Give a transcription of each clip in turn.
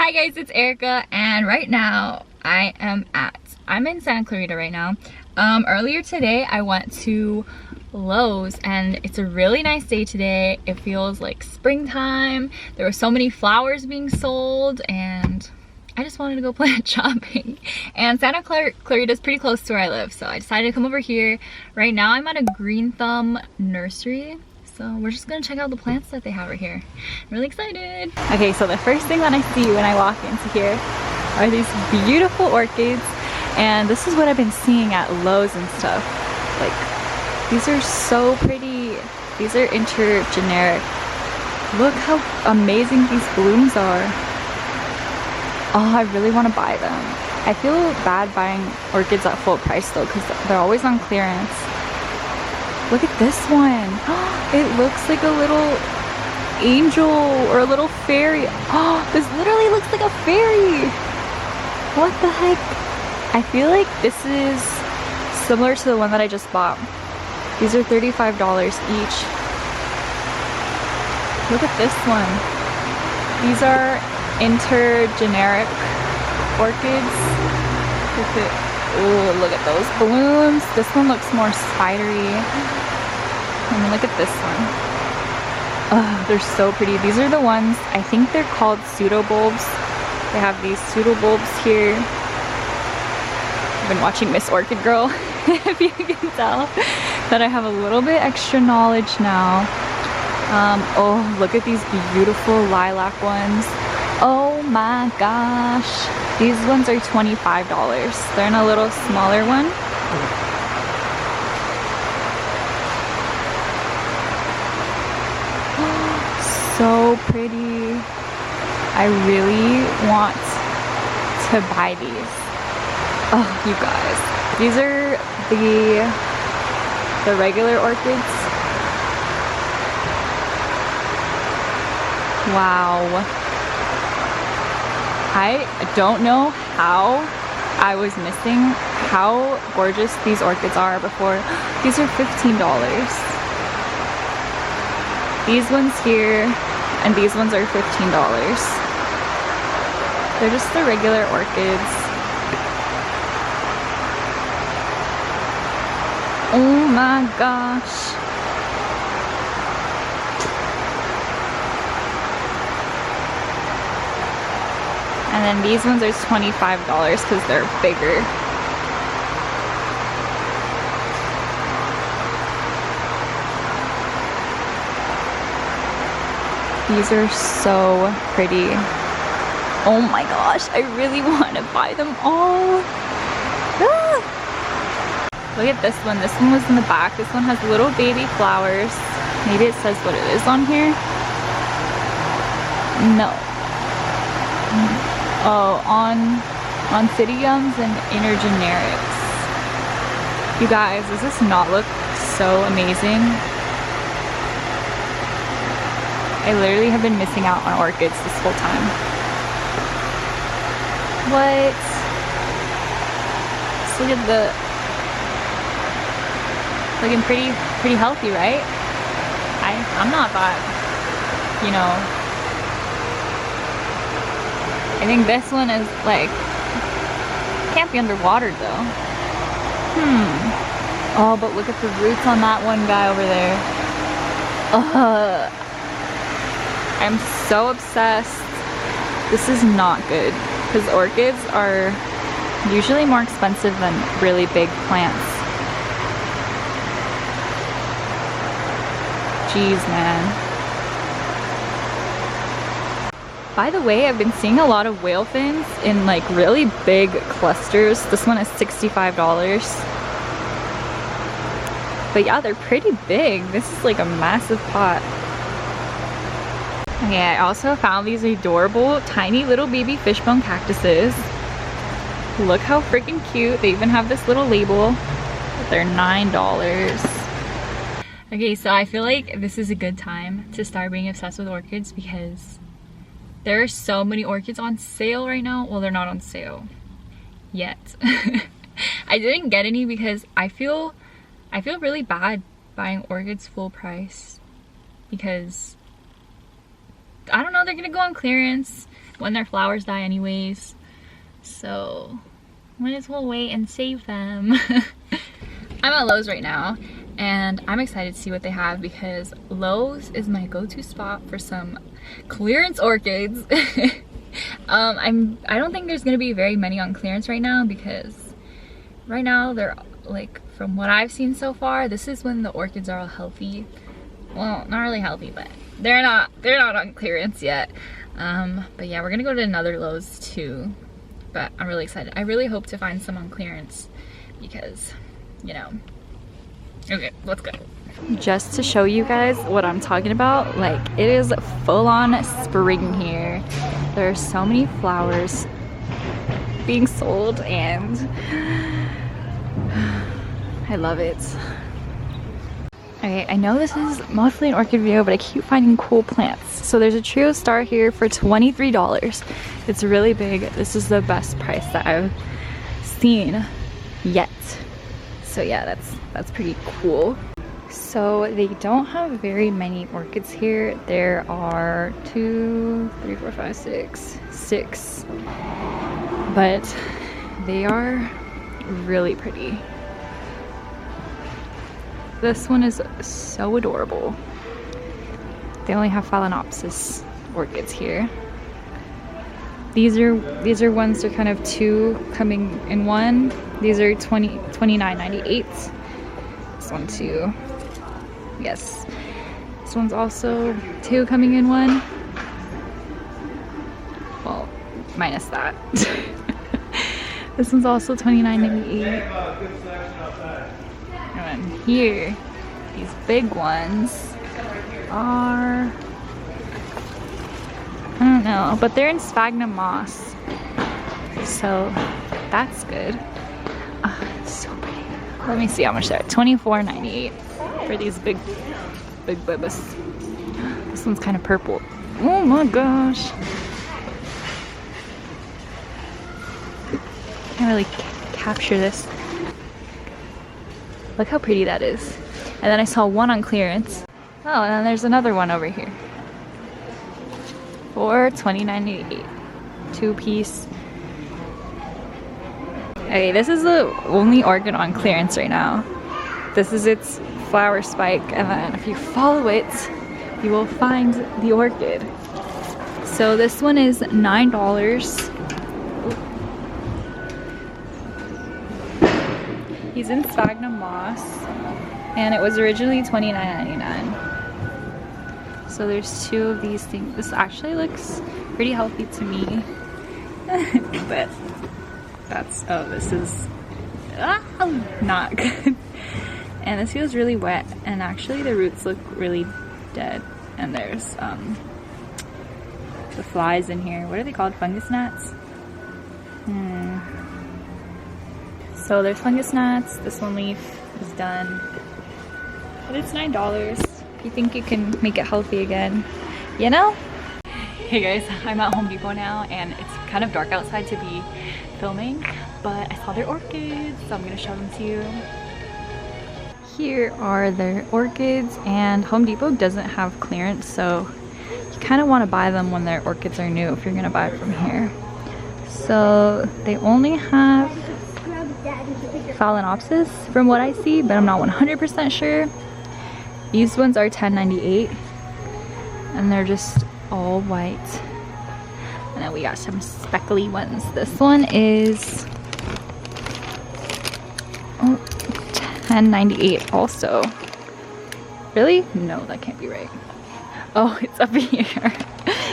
Hi guys, it's Erica, and right now I'm in Santa Clarita right now. Earlier today I went to Lowe's and it's a really nice day today. It feels like springtime. There were so many flowers being sold and I just wanted to go plant shopping. And Santa Clarita is pretty close to where I live, so I decided to come over here. Right now I'm at a Green Thumb Nursery. So we're just gonna check out the plants that they have right here. I'm really excited. Okay, so the first thing that I see when I walk into here are these beautiful orchids. And this is what I've been seeing at Lowe's and stuff. Like, these are so pretty. These are intergeneric. Look how amazing these blooms are. Oh, I really wanna buy them. I feel bad buying orchids at full price though, because they're always on clearance. Look at this one. It looks like a little angel or a little fairy. Oh, this literally looks like a fairy. What the heck? I feel like this is similar to the one that I just bought. These are $35 each. Look at this one. These are intergeneric orchids. Ooh, look at those blooms. This one looks more spidery. And then look at this one. Oh, they're so pretty. These are the ones, I think they're called pseudobulbs. They have these pseudobulbs here. I've been watching Miss Orchid Girl, if you can tell, that I have a little bit extra knowledge now. Oh, look at these beautiful lilac ones. Oh my gosh. These ones are $25. They're in a little smaller one. So pretty. I really want to buy these. Oh, you guys. These are the regular orchids. Wow. I don't know how I was missing how gorgeous these orchids are before. These are $15. These ones here and these ones are $15. They're just the regular orchids. Oh my gosh. And then these ones are $25 because they're bigger. These are so pretty. Oh my gosh, I really want to buy them all. Ah! Look at this one. This one was in the back. This one has little baby flowers. Maybe it says what it is on here. No. Oh, on Oncidiums and Intergenerics. You guys, does this not look so amazing? I literally have been missing out on orchids this whole time. What? Just look at the... looking pretty healthy, right? I'm not that, you know... I think this one is like, can't be underwater though. Oh, but look at the roots on that one guy over there. I'm so obsessed. This is not good because orchids are usually more expensive than really big plants. Jeez, man. By the way, I've been seeing a lot of whale fins in like really big clusters. This one is $65. But yeah, they're pretty big. This is like a massive pot. Okay, I also found these adorable tiny little baby fishbone cactuses. Look how freaking cute. They even have this little label. They're $9. Okay, so I feel like this is a good time to start being obsessed with orchids because there are so many orchids on sale right now. Well, they're not on sale yet. I didn't get any because I feel really bad buying orchids full price because I don't know, they're gonna go on clearance. when their flowers die anyways. So might as well wait and save them. I'm at Lowe's right now and I'm excited to see what they have because Lowe's is my go-to spot for some clearance orchids. I don't think there's gonna be very many on clearance right now because right now they're like, from what I've seen so far, this is when the orchids are all healthy. Well, not really healthy, but they're not on clearance yet. But yeah, we're gonna go to another Lowe's too. But I'm really excited. I really hope to find some on clearance because, you know. Okay, let's go. Just to show you guys what I'm talking about, like it is full on spring here. There are so many flowers being sold and I love it. Okay, I know this is mostly an orchid video, but I keep finding cool plants. So there's a Triostar here for $23. It's really big. This is the best price that I've seen yet. So yeah, that's pretty cool. So they don't have very many orchids here. There are 2, 3, 4, 5, 6. But they are really pretty. This one is so adorable. They only have Phalaenopsis orchids here. These are ones that are kind of 2 coming in 1. These are $29.98. This one too. Yes. This one's also 2 coming in 1. Well, minus that. This one's also $29.98. And then here, these big ones are, I don't know, but they're in sphagnum moss, so that's good. It's so pretty. Let me see how much they're at. $24.98 for these big bulbous. This one's kind of purple. Oh my gosh. Can't really capture this. Look how pretty that is. And then I saw one on clearance. Oh, and then there's another one over here for $29.88. 2-piece. Okay, this is the only orchid on clearance right now. This is its flower spike, and then if you follow it, you will find the orchid. So this one is $9. He's in sphagnum moss, and it was originally $29.99. So there's 2 of these things. This actually looks pretty healthy to me, but that's, oh, this is not good. And this feels really wet, and actually the roots look really dead. And there's the flies in here. What are they called? Fungus gnats? So there's fungus gnats. This one leaf is done. But it's $9. If you think you can make it healthy again, you know? Hey guys, I'm at Home Depot now and it's kind of dark outside to be filming, but I saw their orchids, so I'm gonna show them to you. Here are their orchids, and Home Depot doesn't have clearance, so you kind of want to buy them when their orchids are new if you're gonna buy it from here. So they only have Phalaenopsis from what I see, but I'm not 100% sure. These ones are $10.98 and they're just all white. And then we got some speckly ones. This one is $10.98 also. Really? No, that can't be right. Oh, it's up here.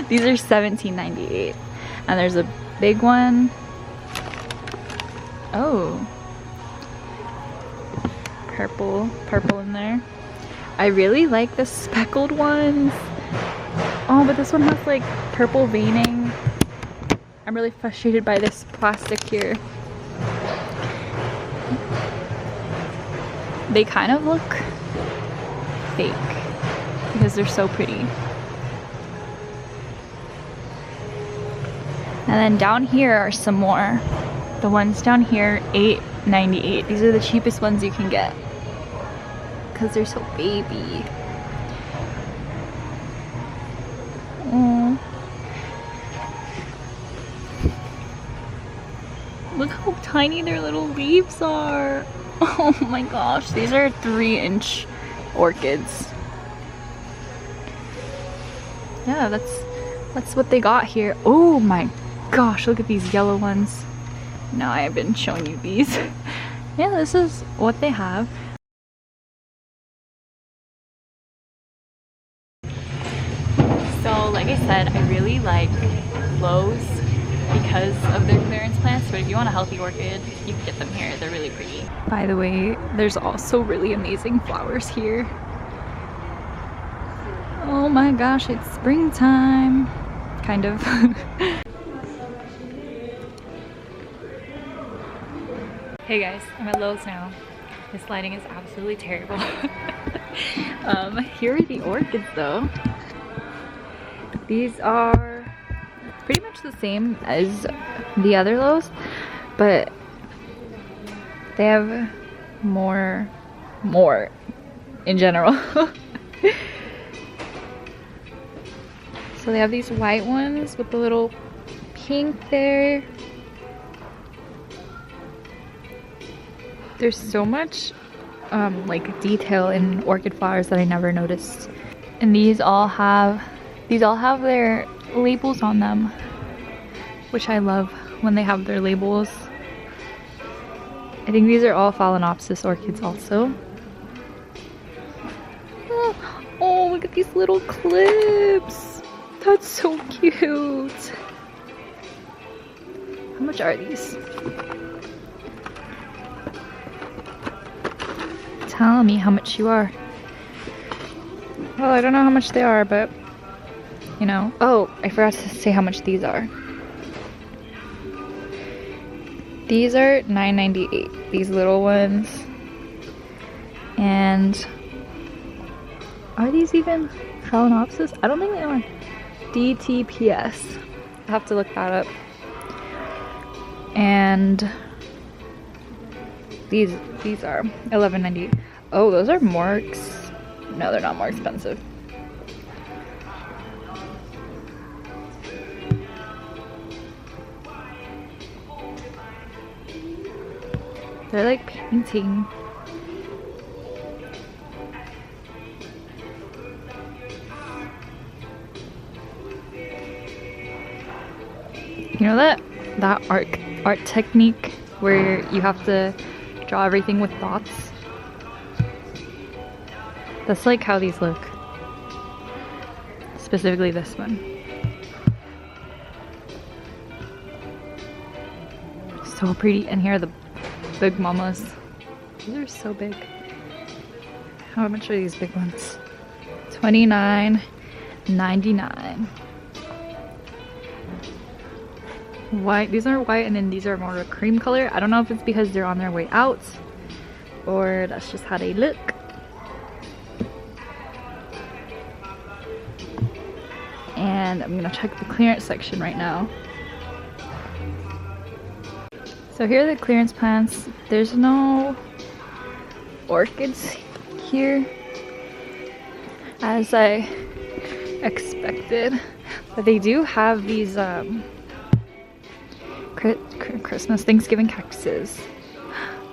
These are $17.98. And there's a big one. Oh. Purple in there. I really like the speckled ones. Oh, but this one has like purple veining. I'm really frustrated by this plastic here. They kind of look fake because they're so pretty. And then down here are some more. The ones down here, $8.98. These are the cheapest ones you can get because they're so baby. Look how tiny their little leaves are. Oh my gosh, these are 3-inch orchids. Yeah, that's what they got here. Oh my gosh, look at these yellow ones. No, I have been showing you these. Yeah, this is what they have. So like I said, I really like Lowe's because of their clearance plants, but if you want a healthy orchid, you can get them here. They're really pretty. By the way, there's also really amazing flowers here. Oh my gosh, it's springtime. Kind of. Hey guys, I'm at Lowe's now. This lighting is absolutely terrible. Here are the orchids though. These are pretty much the same as the other Lowe's, but they have more in general. So they have these white ones with the little pink there. There's so much like detail in orchid flowers that I never noticed. And these all have their labels on them, which I love when they have their labels. I think these are all Phalaenopsis orchids also. Oh, look at these little clips. That's so cute. How much are these? Tell me how much you are. Well, I don't know how much they are, but you know. Oh, I forgot to say how much these are. These are $9.98. These little ones. And are these even Phalaenopsis? I don't think they are. DTPS. I'll have to look that up. And these are $11.98. Oh, those are more no, they're not more expensive. They're like painting. You know that art technique where you have to draw everything with dots? That's like how these look. Specifically this one. So pretty. And here are the big mamas. These are so big. How much are these big ones? $29.99. White. These are white, and then these are more of a cream color. I don't know if it's because they're on their way out or that's just how they look. And I'm gonna check the clearance section right now. So here are the clearance plants. There's no orchids here as I expected, but they do have these Christmas Thanksgiving cactuses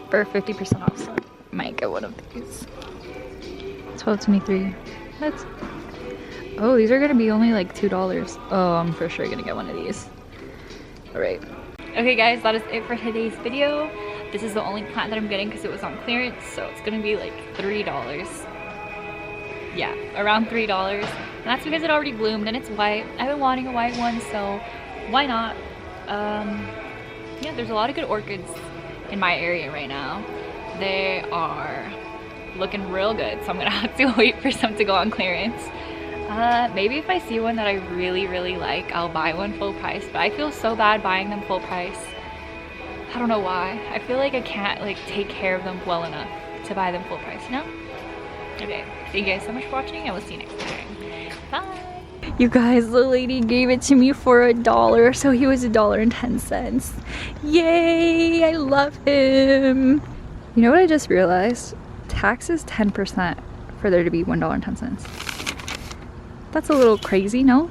for 50% off, so I might get one of these. $12.23. That's oh, these are gonna be only like $2. Oh, I'm for sure gonna get one of these. All right. Okay guys, that is it for today's video. This is the only plant that I'm getting because it was on clearance, so it's gonna be like $3. Yeah, around $3. And that's because it already bloomed and it's white. I've been wanting a white one, so why not? Yeah, there's a lot of good orchids in my area right now. They are looking real good, so I'm gonna have to wait for some to go on clearance. Maybe if I see one that I really like, I'll buy one full price, but I feel so bad buying them full price. I don't know why. I feel like I can't like take care of them well enough to buy them full price, you know? Okay, thank you guys so much for watching, and we'll see you next time. Bye! You guys, the lady gave it to me for $1, so he was $1.10. Yay! I love him! You know what I just realized? Tax is 10% for there to be $1.10. That's a little crazy, no?